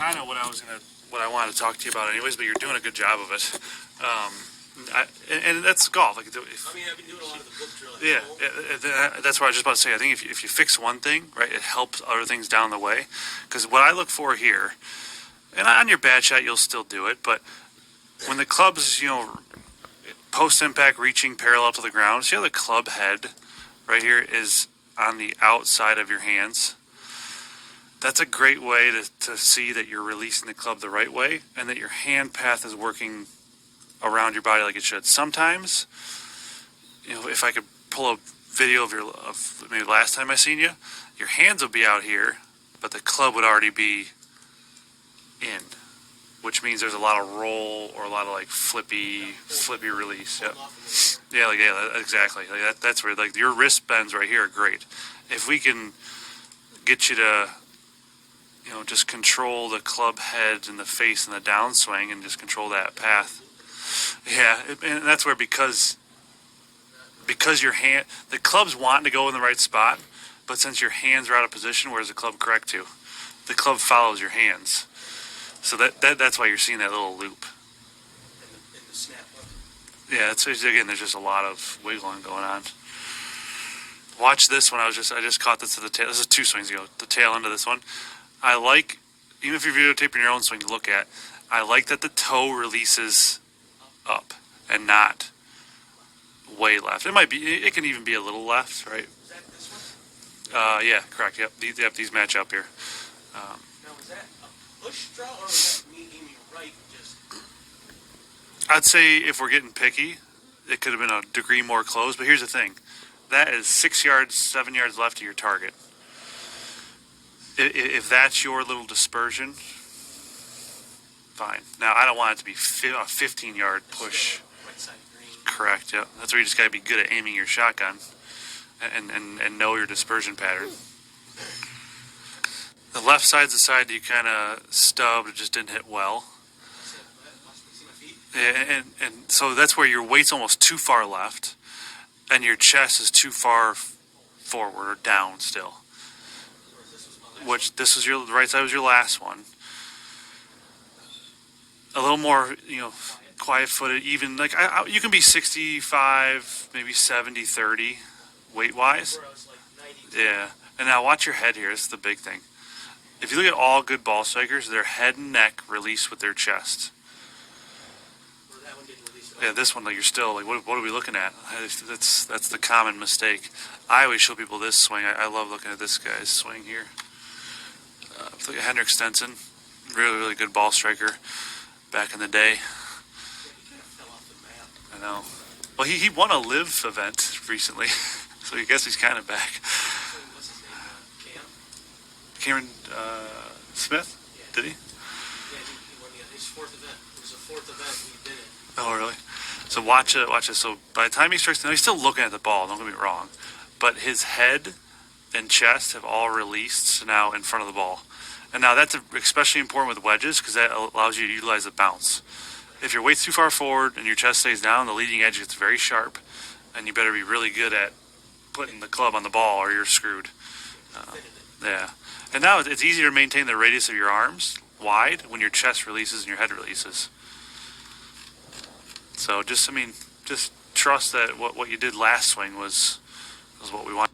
kind of what I wanted to talk to you about, anyways. But you're doing a good job of it. And that's golf. Like, I mean, I've been doing a lot of the book drilling. Yeah, that's what I was just about to say. I think if you fix one thing, right, it helps other things down the way. Because what I look for here, and on your bad shot, you'll still do it, but when the club's, post-impact reaching parallel to the ground, see how the club head right here is on the outside of your hands? That's a great way to see that you're releasing the club the right way and that your hand path is working around your body like it should. Sometimes, if I could pull a video of maybe last time I seen you, your hands will be out here, but the club would already be in, which means there's a lot of roll or a lot of like flippy release. Yeah, exactly. Like that's where like your wrist bends right here are great. If we can get you to, just control the club head and the face and the downswing and just control that path. Yeah, and that's where because your hand, the club's wanting to go in the right spot, but since your hands are out of position, where does the club correct to? The club follows your hands. So that's why you're seeing that little loop. And the snap up. Yeah, again, there's just a lot of wiggling going on. Watch this one. I just caught this at the tail. This is 2 swings ago. The tail end of this one. I like, even if you're videotaping your own swing to look at, I like that the toe releases up and not way left. It can even be a little left, right? Is that this one? Yeah, correct. Yep, these match up here. Now, is that a push draw or is that me aiming right just? I'd say if we're getting picky, it could have been a degree more close. But here's the thing: that is 6 yards, 7 yards left of your target. If that's your little dispersion, fine. Now, I don't want it to be a 15-yard push. Right side of green. Correct, yeah. That's where you just got to be good at aiming your shotgun and know your dispersion pattern. The left side's the side that you kind of stubbed, it just didn't hit well. Yeah, and so that's where your weight's almost too far left, and your chest is too far forward or down still. Which the right side was your last one. A little more, quiet-footed, even like you can be 65, maybe 70-30 weight-wise. Yeah, and now watch your head here. This is the big thing. If you look at all good ball strikers, their head and neck release with their chest. Yeah, this one, like you're still like, what are we looking at? That's the common mistake. I always show people this swing. I love looking at this guy's swing here. Look at Henrik Stenson, really, really good ball striker back in the day. I know. Well, he won a live event recently, so I guess he's kind of back. What's his name? Cameron Smith? Yeah. Did he? Yeah, he won his 4th event. It was the 4th event we did it. Oh, really? So watch it. So by the time he strikes, now he's still looking at the ball, don't get me wrong, but his head and chest have all released now in front of the ball. And now that's especially important with wedges because that allows you to utilize the bounce. If your weight's too far forward and your chest stays down, the leading edge gets very sharp, and you better be really good at putting the club on the ball or you're screwed. Yeah. And now it's easier to maintain the radius of your arms wide when your chest releases and your head releases. So just trust that what you did last swing was what we want.